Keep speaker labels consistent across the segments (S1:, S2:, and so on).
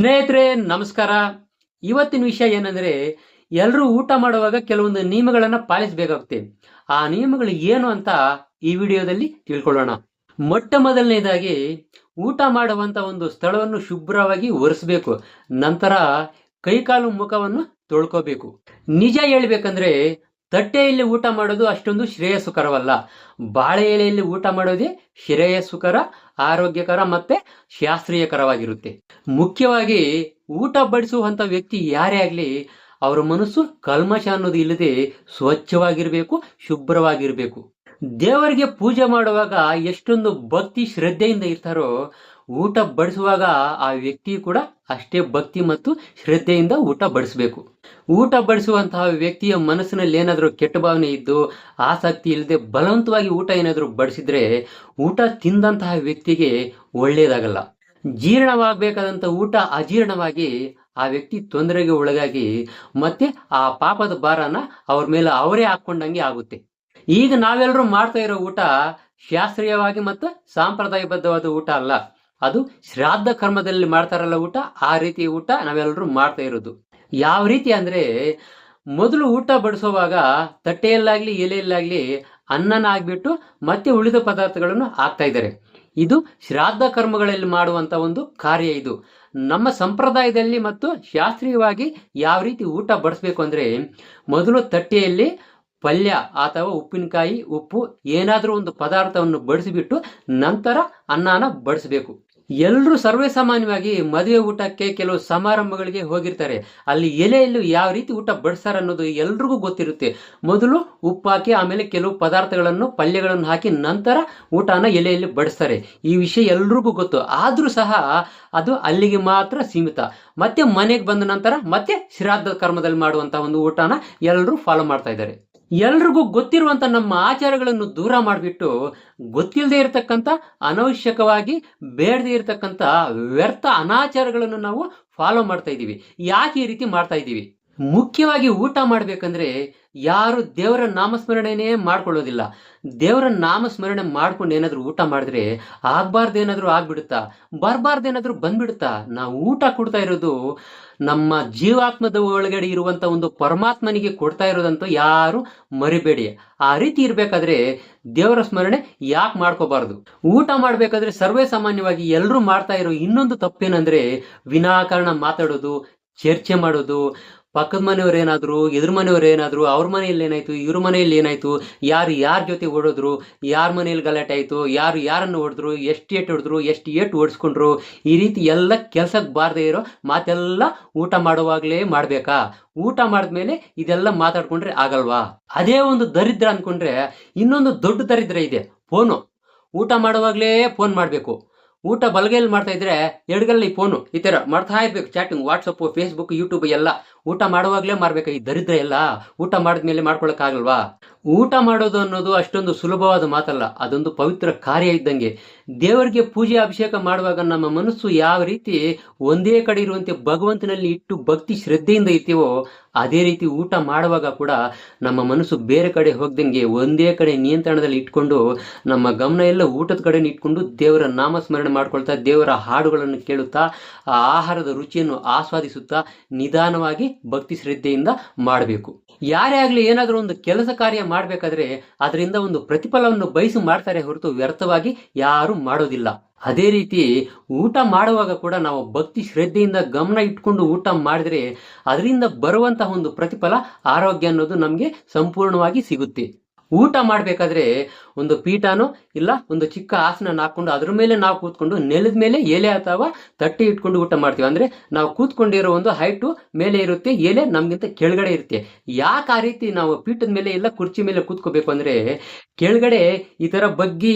S1: ಸ್ನೇಹಿತರೆ ನಮಸ್ಕಾರ. ಇವತ್ತಿನ ವಿಷಯ ಏನಂದ್ರೆ, ಎಲ್ಲರೂ ಊಟ ಮಾಡುವಾಗ ಕೆಲವೊಂದು ನಿಯಮಗಳನ್ನ ಪಾಲಿಸಬೇಕಾಗುತ್ತೆ. ಆ ನಿಯಮಗಳು ಏನು ಅಂತ ಈ ವಿಡಿಯೋದಲ್ಲಿ ತಿಳ್ಕೊಳ್ಳೋಣ. ಮೊಟ್ಟ ಮೊದಲನೇದಾಗಿ ಊಟ ಮಾಡುವಂತ ಒಂದು ಸ್ಥಳವನ್ನು ಶುಭ್ರವಾಗಿ ಒರೆಸಬೇಕು. ನಂತರ ಕೈಕಾಲು ಮುಖವನ್ನು ತೊಳ್ಕೋಬೇಕು. ನಿಜ ಹೇಳ್ಬೇಕಂದ್ರೆ ತಟ್ಟೆಯಲ್ಲಿ ಊಟ ಮಾಡೋದು ಅಷ್ಟೊಂದು ಶ್ರೇಯಸ್ಕರವಲ್ಲ. ಬಾಳೆ ಎಲೆಯಲ್ಲಿ ಊಟ ಮಾಡೋದೇ ಶ್ರೇಯಸ್ಕರ, ಆರೋಗ್ಯಕರ ಮತ್ತೆ ಶಾಸ್ತ್ರೀಯಕರವಾಗಿರುತ್ತೆ. ಮುಖ್ಯವಾಗಿ ಊಟ ಬಡಿಸುವಂತ ವ್ಯಕ್ತಿ ಯಾರೇ ಆಗ್ಲಿ, ಅವರ ಮನಸ್ಸು ಕಲ್ಮಶ ಅನ್ನೋದು ಇಲ್ಲದೆ ಸ್ವಚ್ಛವಾಗಿರ್ಬೇಕು, ಶುಭ್ರವಾಗಿರ್ಬೇಕು. ದೇವರಿಗೆ ಪೂಜೆ ಮಾಡುವಾಗ ಎಷ್ಟೊಂದು ಭಕ್ತಿ ಶ್ರದ್ಧೆಯಿಂದ ಇರ್ತಾರೋ, ಊಟ ಬಡಿಸುವಾಗ ಆ ವ್ಯಕ್ತಿ ಕೂಡ ಅಷ್ಟೇ ಭಕ್ತಿ ಮತ್ತು ಶ್ರದ್ಧೆಯಿಂದ ಊಟ ಬಡಿಸಬೇಕು. ಊಟ ಬಡಿಸುವಂತಹ ವ್ಯಕ್ತಿಯ ಮನಸ್ಸಿನಲ್ಲಿ ಏನಾದರೂ ಕೆಟ್ಟ ಭಾವನೆ ಇದ್ದು ಆಸಕ್ತಿ ಇಲ್ಲದೆ ಬಲವಂತವಾಗಿ ಊಟ ಏನಾದರೂ ಬಡಿಸಿದ್ರೆ ಊಟ ತಿಂದಂತಹ ವ್ಯಕ್ತಿಗೆ ಒಳ್ಳೆಯದಾಗಲ್ಲ. ಜೀರ್ಣವಾಗಬೇಕಾದಂಥ ಊಟ ಅಜೀರ್ಣವಾಗಿ ಆ ವ್ಯಕ್ತಿ ತೊಂದರೆಗೆ ಒಳಗಾಗಿ ಮತ್ತೆ ಆ ಪಾಪದ ಭಾರನ ಅವ್ರ ಮೇಲೆ ಅವರೇ ಹಾಕೊಂಡಂಗೆ ಆಗುತ್ತೆ. ಈಗ ನಾವೆಲ್ಲರೂ ಮಾಡ್ತಾ ಇರೋ ಊಟ ಶಾಸ್ತ್ರೀಯವಾಗಿ ಮತ್ತು ಸಾಂಪ್ರದಾಯಬದ್ಧವಾದ ಊಟ ಅಲ್ಲ. ಅದು ಶ್ರಾದ್ದ ಕರ್ಮದಲ್ಲಿ ಮಾಡ್ತಾರಲ್ಲ ಊಟ, ಆ ರೀತಿ ಊಟ ನಾವೆಲ್ಲರೂ ಮಾಡ್ತಾ ಇರೋದು. ಯಾವ ರೀತಿ ಅಂದ್ರೆ, ಮೊದಲು ಊಟ ಬಡಿಸುವಾಗ ತಟ್ಟೆಯಲ್ಲಾಗ್ಲಿ ಎಲೆಯಲ್ಲಾಗ್ಲಿ ಅನ್ನನ ಆಗ್ಬಿಟ್ಟು ಮತ್ತೆ ಉಳಿದ ಪದಾರ್ಥಗಳನ್ನು ಹಾಕ್ತಾ ಇದ್ದಾರೆ. ಇದು ಶ್ರಾದ್ದ ಕರ್ಮಗಳಲ್ಲಿ ಮಾಡುವಂತ ಒಂದು ಕಾರ್ಯ. ಇದು ನಮ್ಮ ಸಂಪ್ರದಾಯದಲ್ಲಿ ಮತ್ತು ಶಾಸ್ತ್ರೀಯವಾಗಿ ಯಾವ ರೀತಿ ಊಟ ಬಡಿಸ್ಬೇಕು ಅಂದ್ರೆ, ಮೊದಲು ತಟ್ಟೆಯಲ್ಲಿ ಪಲ್ಯ ಅಥವಾ ಉಪ್ಪಿನಕಾಯಿ, ಉಪ್ಪು ಏನಾದರೂ ಒಂದು ಪದಾರ್ಥವನ್ನು ಬಡಿಸಿಬಿಟ್ಟು ನಂತರ ಅನ್ನನ ಬಡಿಸಬೇಕು. ಎಲ್ಲರೂ ಸರ್ವೇ ಸಾಮಾನ್ಯವಾಗಿ ಮದುವೆ ಊಟಕ್ಕೆ ಕೆಲವು ಸಮಾರಂಭಗಳಿಗೆ ಹೋಗಿರ್ತಾರೆ. ಅಲ್ಲಿ ಎಲೆಯಲ್ಲೂ ಯಾವ ರೀತಿ ಊಟ ಬಡಿಸ್ತಾರೆ ಅನ್ನೋದು ಎಲ್ರಿಗೂ ಗೊತ್ತಿರುತ್ತೆ. ಮೊದಲು ಉಪ್ಪು ಹಾಕಿ ಆಮೇಲೆ ಕೆಲವು ಪದಾರ್ಥಗಳನ್ನು ಪಲ್ಯಗಳನ್ನು ಹಾಕಿ ನಂತರ ಊಟನ ಎಲೆಯಲ್ಲಿ ಬಡಿಸ್ತಾರೆ. ಈ ವಿಷಯ ಎಲ್ರಿಗೂ ಗೊತ್ತು. ಆದ್ರೂ ಸಹ ಅದು ಅಲ್ಲಿಗೆ ಮಾತ್ರ ಸೀಮಿತ. ಮತ್ತೆ ಮನೆಗೆ ಬಂದ ನಂತರ ಮತ್ತೆ ಶ್ರಾದ್ದ ಕರ್ಮದಲ್ಲಿ ಮಾಡುವಂತ ಒಂದು ಊಟನ ಎಲ್ಲರೂ ಫಾಲೋ ಮಾಡ್ತಾ ಇದ್ದಾರೆ. ಎಲ್ರಿಗೂ ಗೊತ್ತಿರುವಂತ ನಮ್ಮ ಆಚಾರಗಳನ್ನು ದೂರ ಮಾಡಿಬಿಟ್ಟು ಗೊತ್ತಿಲ್ಲದೆ ಇರತಕ್ಕಂಥ, ಅನವಶ್ಯಕವಾಗಿ ಬೇಡದೇ ಇರತಕ್ಕಂಥ ವ್ಯರ್ಥ ಅನಾಚಾರಗಳನ್ನು ನಾವು ಫಾಲೋ ಮಾಡ್ತಾ ಇದ್ದೀವಿ. ಯಾಕೆ ಈ ರೀತಿ ಮಾಡ್ತಾ ಇದ್ದೀವಿ? ಮುಖ್ಯವಾಗಿ ಊಟ ಮಾಡ್ಬೇಕಂದ್ರೆ ಯಾರು ದೇವರ ನಾಮಸ್ಮರಣೆನೇ ಮಾಡ್ಕೊಳ್ಳೋದಿಲ್ಲ. ದೇವರ ನಾಮಸ್ಮರಣೆ ಮಾಡ್ಕೊಂಡು ಏನಾದ್ರು ಊಟ ಮಾಡಿದ್ರೆ ಆಗ್ಬಾರ್ದೇನಾದ್ರೂ ಆಗ್ಬಿಡುತ್ತಾ, ಬರ್ಬಾರ್ದೇನಾದ್ರೂ ಬಂದ್ಬಿಡುತ್ತಾ? ನಾವು ಊಟ ಕೊಡ್ತಾ ಇರೋದು ನಮ್ಮ ಜೀವಾತ್ಮದ ಒಳಗಡೆ ಇರುವಂತ ಒಂದು ಪರಮಾತ್ಮನಿಗೆ ಕೊಡ್ತಾ ಇರೋದಂತೂ ಯಾರು ಮರಿಬೇಡಿ. ಆ ರೀತಿ ಇರ್ಬೇಕಾದ್ರೆ ದೇವರ ಸ್ಮರಣೆ ಯಾಕೆ ಮಾಡ್ಕೋಬಾರ್ದು? ಊಟ ಮಾಡ್ಬೇಕಾದ್ರೆ ಸರ್ವೇ ಸಾಮಾನ್ಯವಾಗಿ ಎಲ್ಲರೂ ಮಾಡ್ತಾ ಇರೋ ಇನ್ನೊಂದು ತಪ್ಪೇನಂದ್ರೆ, ವಿನಾಕಾರಣ ಮಾತಾಡೋದು, ಚರ್ಚೆ ಮಾಡೋದು. ಪಕ್ಕದ ಮನೆಯವ್ರು ಏನಾದ್ರು, ಎದುರು ಮನೆಯವ್ರು ಏನಾದ್ರು, ಅವ್ರ ಮನೆಯಲ್ಲಿ ಏನಾಯ್ತು, ಇವ್ರ ಮನೆಯಲ್ಲಿ ಏನಾಯ್ತು, ಯಾರು ಯಾರ ಜೊತೆ ಓಡೋದ್ರು, ಯಾರ ಮನೆಯಲ್ಲಿ ಗಲಾಟೆ ಆಯ್ತು, ಯಾರು ಯಾರನ್ನು ಹೊಡೆದ್ರು, ಎಷ್ಟು ಏಟು ಹೊಡೆದ್ರು, ಎಷ್ಟು ಏಟು ಓಡಿಸ್ಕೊಂಡ್ರು, ಈ ರೀತಿ ಎಲ್ಲ ಕೆಲ್ಸಕ್ಕೆ ಬಾರದೇ ಇರೋ ಮಾತೆಲ್ಲ ಊಟ ಮಾಡುವಾಗಲೇ ಮಾಡ್ಬೇಕಾ? ಊಟ ಮಾಡಿದ್ಮೇಲೆ ಇದೆಲ್ಲ ಮಾತಾಡ್ಕೊಂಡ್ರೆ ಆಗಲ್ವಾ? ಅದೇ ಒಂದು ದರಿದ್ರ ಅನ್ಕೊಂಡ್ರೆ ಇನ್ನೊಂದು ದೊಡ್ಡ ದರಿದ್ರ ಇದೆ, ಫೋನು. ಊಟ ಮಾಡುವಾಗಲೇ ಫೋನ್ ಮಾಡಬೇಕು. ಊಟ ಬಲಗೈಯಲ್ಲಿ ಮಾಡ್ತಾ ಇದ್ರೆ ಎಡಗಲ್ಲಿ ಫೋನು, ಈ ತರ ಮಾಡ್ತಾ ಇರ್ಬೇಕು. ಚಾಟಿಂಗ್, ವಾಟ್ಸಪ್, ಫೇಸ್ಬುಕ್, ಯೂಟ್ಯೂಬ್ ಎಲ್ಲ ಊಟ ಮಾಡುವಾಗಲೇ ಮಾಡ್ಬೇಕು. ಈ ದರಿದ್ರ ಎಲ್ಲ ಊಟ ಮಾಡಿದ್ಮೇಲೆ ಮಾಡ್ಕೊಳಕ್ ಆಗಲ್ವಾ? ಊಟ ಮಾಡೋದು ಅನ್ನೋದು ಅಷ್ಟೊಂದು ಸುಲಭವಾದ ಮಾತಲ್ಲ. ಅದೊಂದು ಪವಿತ್ರ ಕಾರ್ಯ ಇದ್ದಂಗೆ. ದೇವರಿಗೆ ಪೂಜೆ ಅಭಿಷೇಕ ಮಾಡುವಾಗ ನಮ್ಮ ಮನಸ್ಸು ಯಾವ ರೀತಿ ಒಂದೇ ಕಡೆ ಇರುವಂತೆ ಭಗವಂತನಲ್ಲಿ ಇಟ್ಟು ಭಕ್ತಿ ಶ್ರದ್ಧೆಯಿಂದ ಇರ್ತೀವೋ, ಅದೇ ರೀತಿ ಊಟ ಮಾಡುವಾಗ ಕೂಡ ನಮ್ಮ ಮನಸ್ಸು ಬೇರೆ ಕಡೆ ಹೋಗ್ದಂಗೆ ಒಂದೇ ಕಡೆ ನಿಯಂತ್ರಣದಲ್ಲಿ ಇಟ್ಕೊಂಡು ನಮ್ಮ ಗಮನ ಎಲ್ಲ ಊಟದ ಕಡೆ ಇಟ್ಕೊಂಡು ದೇವರ ನಾಮಸ್ಮರಣೆ ಮಾಡ್ಕೊಳ್ತಾ, ದೇವರ ಹಾಡುಗಳನ್ನು ಕೇಳುತ್ತಾ, ಆ ಆಹಾರದ ರುಚಿಯನ್ನು ಆಸ್ವಾದಿಸುತ್ತಾ ನಿಧಾನವಾಗಿ ಭಕ್ತಿ ಶ್ರದ್ಧೆಯಿಂದ ಮಾಡಬೇಕು. ಯಾರೇ ಆಗ್ಲಿ ಏನಾದ್ರೂ ಒಂದು ಕೆಲಸ ಕಾರ್ಯ ಮಾಡ್ಬೇಕಾದ್ರೆ ಅದರಿಂದ ಒಂದು ಪ್ರತಿಫಲವನ್ನು ಬಯಸಿ ಮಾಡ್ತಾರೆ ಹೊರತು ವ್ಯರ್ಥವಾಗಿ ಯಾರು ಮಾಡೋದಿಲ್ಲ. ಅದೇ ರೀತಿ ಊಟ ಮಾಡುವಾಗ ಕೂಡ ನಾವು ಭಕ್ತಿ ಶ್ರದ್ಧೆಯಿಂದ ಗಮನ ಇಟ್ಕೊಂಡು ಊಟ ಮಾಡಿದ್ರೆ ಅದರಿಂದ ಬರುವಂತಹ ಒಂದು ಪ್ರತಿಫಲ, ಆರೋಗ್ಯ ಅನ್ನೋದು ನಮ್ಗೆ ಸಂಪೂರ್ಣವಾಗಿ ಸಿಗುತ್ತೆ. ಊಟ ಮಾಡ್ಬೇಕಾದ್ರೆ ಒಂದು ಪೀಠನೋ ಇಲ್ಲ ಒಂದು ಚಿಕ್ಕ ಆಸನ ಹಾಕೊಂಡು ಅದ್ರ ಮೇಲೆ ನಾವು ಕೂತ್ಕೊಂಡು ನೆಲದ ಮೇಲೆ ಎಲೆ ಅಥವಾ ತಟ್ಟೆ ಇಟ್ಕೊಂಡು ಊಟ ಮಾಡ್ತೀವಿ. ಅಂದ್ರೆ ನಾವು ಕೂತ್ಕೊಂಡಿರೋ ಒಂದು ಹೈಟು ಮೇಲೆ ಇರುತ್ತೆ, ಎಲೆ ನಮ್ಗಿಂತ ಕೆಳಗಡೆ ಇರುತ್ತೆ. ಯಾಕೆ ಆ ರೀತಿ ನಾವು ಪೀಠದ ಮೇಲೆ ಇಲ್ಲ ಕುರ್ಚಿ ಮೇಲೆ ಕೂತ್ಕೋಬೇಕು ಅಂದ್ರೆ, ಕೆಳಗಡೆ ಈ ತರ ಬಗ್ಗಿ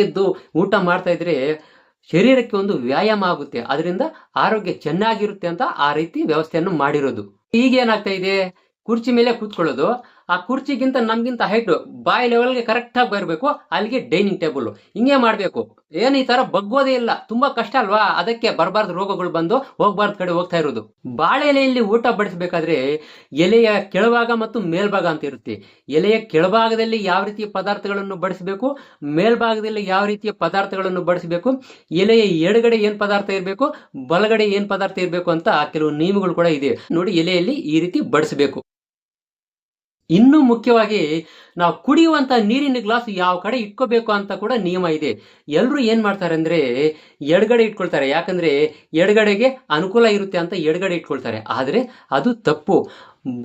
S1: ಎದ್ದು ಊಟ ಮಾಡ್ತಾ ಇದ್ರೆ ಶರೀರಕ್ಕೆ ಒಂದು ವ್ಯಾಯಾಮ ಆಗುತ್ತೆ. ಅದರಿಂದ ಆರೋಗ್ಯ ಚೆನ್ನಾಗಿರುತ್ತೆ ಅಂತ ಆ ರೀತಿ ವ್ಯವಸ್ಥೆಯನ್ನು ಮಾಡಿರೋದು. ಈಗ ಏನಾಗ್ತಾ ಇದೆ, ಕುರ್ಚಿ ಮೇಲೆ ಕೂತ್ಕೊಳ್ಳೋದು, ಆ ಕುರ್ಚಿಗಿಂತ ನಮ್ಗಿಂತ ಹೈಟ್ ಬಾಯಿ ಲೆವೆಲ್ಗೆ ಕರೆಕ್ಟ್ ಆಗಿ ಬರಬೇಕು, ಅಲ್ಲಿಗೆ ಡೈನಿಂಗ್ ಟೇಬಲ್. ಹಿಂಗೆ ಮಾಡ್ಬೇಕು. ಏನು ಈ ತರ ಬಗ್ಗೋದೇ ಇಲ್ಲ, ತುಂಬಾ ಕಷ್ಟ ಅಲ್ವಾ? ಅದಕ್ಕೆ ಬರಬಾರ್ದು ರೋಗಗಳು ಬಂದು ಹೋಗ್ಬಾರ್ದು ಕಡೆ ಹೋಗ್ತಾ ಇರೋದು. ಬಾಳೆ ಎಲೆಯಲ್ಲಿ ಊಟ ಬಡಿಸಬೇಕಾದ್ರೆ ಎಲೆಯ ಕೆಳಭಾಗ ಮತ್ತು ಮೇಲ್ಭಾಗ ಅಂತ ಇರುತ್ತೆ. ಎಲೆಯ ಕೆಳಭಾಗದಲ್ಲಿ ಯಾವ ರೀತಿಯ ಪದಾರ್ಥಗಳನ್ನು ಬಡಿಸಬೇಕು, ಮೇಲ್ಭಾಗದಲ್ಲಿ ಯಾವ ರೀತಿಯ ಪದಾರ್ಥಗಳನ್ನು ಬಡಿಸಬೇಕು, ಎಲೆಯ ಎಡಗಡೆ ಏನ್ ಪದಾರ್ಥ ಇರಬೇಕು, ಬಲಗಡೆ ಏನ್ ಪದಾರ್ಥ ಇರಬೇಕು ಅಂತ ಕೆಲವು ನಿಯಮಗಳು ಕೂಡ ಇದೆ ನೋಡಿ. ಎಲೆಯಲ್ಲಿ ಈ ರೀತಿ ಬಡಿಸಬೇಕು. ಇನ್ನು ಮುಖ್ಯವಾಗಿ ನಾವು ಕುಡಿಯುವಂತ ನೀರಿನ ಗ್ಲಾಸ್ ಯಾವ ಕಡೆ ಇಟ್ಕೋಬೇಕು ಅಂತ ಕೂಡ ನಿಯಮ ಇದೆ. ಎಲ್ಲರೂ ಏನ್ ಮಾಡ್ತಾರೆ ಅಂದ್ರೆ ಎಡಗಡೆ ಇಟ್ಕೊಳ್ತಾರೆ, ಯಾಕಂದ್ರೆ ಎಡಗಡೆಗೆ ಅನುಕೂಲ ಇರುತ್ತೆ ಅಂತ ಎಡಗಡೆ ಇಟ್ಕೊಳ್ತಾರೆ. ಆದ್ರೆ ಅದು ತಪ್ಪು.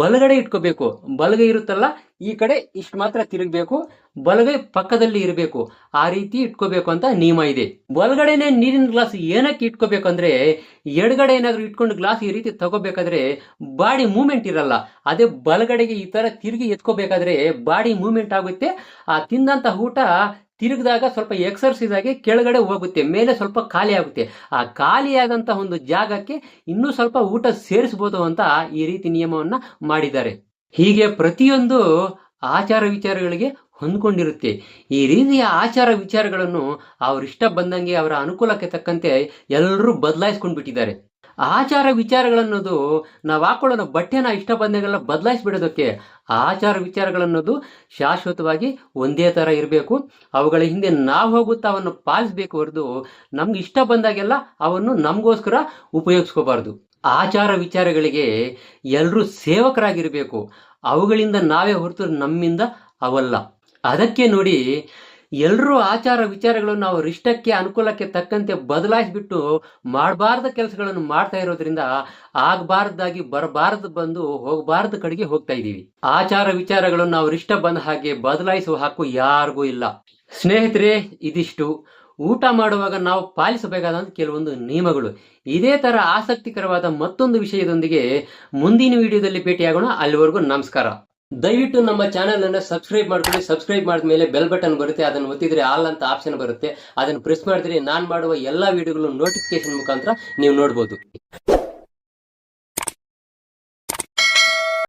S1: ಬಲಗಡೆ ಇಟ್ಕೋಬೇಕು. ಬಲಗೈ ಇರುತ್ತಲ್ಲ, ಈ ಕಡೆ ಇಷ್ಟು ಮಾತ್ರ ತಿರುಗಬೇಕು, ಬಲಗೈ ಪಕ್ಕದಲ್ಲಿ ಇರಬೇಕು, ಆ ರೀತಿ ಇಟ್ಕೋಬೇಕು ಅಂತ ನಿಯಮ ಇದೆ. ಬಲಗಡೆನೆ ನೀರಿನ ಗ್ಲಾಸ್ ಏನಕ್ಕೆ ಇಟ್ಕೋಬೇಕು ಅಂದ್ರೆ, ಎಡಗಡೆ ಏನಾದ್ರು ಇಟ್ಕೊಂಡು ಗ್ಲಾಸ್ ಈ ರೀತಿ ತಗೋಬೇಕಾದ್ರೆ ಬಾಡಿ ಮೂವ್ಮೆಂಟ್ ಇರಲ್ಲ. ಅದೇ ಬಲಗಡೆಗೆ ಈ ತರ ತಿರುಗಿ ಎತ್ಕೋಬೇಕಾದ್ರೆ ಬಾಡಿ ಮೂವ್ಮೆಂಟ್ ಆಗುತ್ತೆ. ಆ ತಿಂದಂತ ಊಟ ತಿರುಗಿದಾಗ ಸ್ವಲ್ಪ ಎಕ್ಸರ್ಸೈಸ್ ಆಗಿ ಕೆಳಗಡೆ ಹೋಗುತ್ತೆ, ಮೇಲೆ ಸ್ವಲ್ಪ ಖಾಲಿ ಆಗುತ್ತೆ. ಆ ಖಾಲಿಯಾದಂತ ಒಂದು ಜಾಗಕ್ಕೆ ಇನ್ನೂ ಸ್ವಲ್ಪ ಊಟ ಸೇರಿಸಬಹುದು ಅಂತ ಈ ರೀತಿ ನಿಯಮವನ್ನ ಮಾಡಿದ್ದಾರೆ. ಹೀಗೆ ಪ್ರತಿಯೊಂದು ಆಚಾರ ವಿಚಾರಗಳಿಗೆ ಹೊಂದ್ಕೊಂಡಿರುತ್ತೆ. ಈ ರೀತಿಯ ಆಚಾರ ವಿಚಾರಗಳನ್ನು ಅವ್ರಿಷ್ಟ ಬಂದಂಗೆ ಅವರ ಅನುಕೂಲಕ್ಕೆ ತಕ್ಕಂತೆ ಎಲ್ಲರೂ ಬದಲಾಯಿಸ್ಕೊಂಡು ಬಿಟ್ಟಿದ್ದಾರೆ. ಆಚಾರ ವಿಚಾರಗಳನ್ನೋದು ನಾವು ಹಾಕೊಳ್ಳೋ ಬಟ್ಟೆನ ಇಷ್ಟ ಬಂದಾಗೆಲ್ಲ ಬದಲಾಯಿಸ್ಬಿಡೋದಕ್ಕೆ. ಆಚಾರ ವಿಚಾರಗಳನ್ನೋದು ಶಾಶ್ವತವಾಗಿ ಒಂದೇ ತರ ಇರಬೇಕು. ಅವುಗಳ ಹಿಂದೆ ನಾವು ಹೋಗುತ್ತಾ ಅವನ್ನು ಪಾಲಿಸ್ಬೇಕು ಹೊರತು ನಮ್ಗೆ ಇಷ್ಟ ಬಂದಾಗೆಲ್ಲ ಅವನ್ನು ನಮಗೋಸ್ಕರ ಉಪಯೋಗಿಸ್ಕೋಬಾರ್ದು. ಆಚಾರ ವಿಚಾರಗಳಿಗೆ ಎಲ್ಲರೂ ಸೇವಕರಾಗಿರ್ಬೇಕು. ಅವುಗಳಿಂದ ನಾವೇ ಹೊರತು ನಮ್ಮಿಂದ ಅವಲ್ಲ. ಅದಕ್ಕೆ ನೋಡಿ, ಎಲ್ಲರೂ ಆಚಾರ ವಿಚಾರಗಳನ್ನು ಅವ್ರ ಇಷ್ಟಕ್ಕೆ ಅನುಕೂಲಕ್ಕೆ ತಕ್ಕಂತೆ ಬದಲಾಯಿಸ್ಬಿಟ್ಟು ಮಾಡಬಾರ್ದ ಕೆಲಸಗಳನ್ನು ಮಾಡ್ತಾ ಇರೋದ್ರಿಂದ ಆಗಬಾರ್ದಾಗಿ ಬರಬಾರದು ಬಂದು ಹೋಗಬಾರ್ದು ಕಡೆಗೆ ಹೋಗ್ತಾ ಇದೀವಿ. ಆಚಾರ ವಿಚಾರಗಳನ್ನು ಅವ್ರ ಇಷ್ಟ ಬಂದ ಹಾಗೆ ಬದಲಾಯಿಸುವ ಹಕ್ಕು ಯಾರಿಗೂ ಇಲ್ಲ. ಸ್ನೇಹಿತರೆ, ಇದಿಷ್ಟು ಊಟ ಮಾಡುವಾಗ ನಾವು ಪಾಲಿಸಬೇಕಾದಂತ ಕೆಲವೊಂದು ನಿಯಮಗಳು. ಇದೇ ತರ ಆಸಕ್ತಿಕರವಾದ ಮತ್ತೊಂದು ವಿಷಯದೊಂದಿಗೆ ಮುಂದಿನ ವಿಡಿಯೋದಲ್ಲಿ ಭೇಟಿಯಾಗೋಣ. ಅಲ್ಲಿವರೆಗೂ ನಮಸ್ಕಾರ. ದಯವಿಟ್ಟು ನಮ್ಮ ಚಾನೆಲ್ ಅನ್ನು ಸಬ್ಸ್ಕ್ರೈಬ್ ಮಾಡ್ಕೊಳ್ಳಿ. ಸಬ್ಸ್ಕ್ರೈಬ್ ಮಾಡಿದ್ಮೇಲೆ ಬೆಲ್ ಬಟನ್ ಬರುತ್ತೆ, ಅದನ್ನು ಒತ್ತಿದ್ರೆ ಆಲ್ ಅಂತ ಆಪ್ಷನ್ ಬರುತ್ತೆ. ಅದನ್ನು ಪ್ರೆಸ್ ಮಾಡಿದ್ರೆ ನಾನು ಮಾಡುವ ಎಲ್ಲಾ ವಿಡಿಯೋಗಳು ನೋಟಿಫಿಕೇಶನ್ ಮುಖಾಂತರ ನೀವು ನೋಡ್ಬೋದು.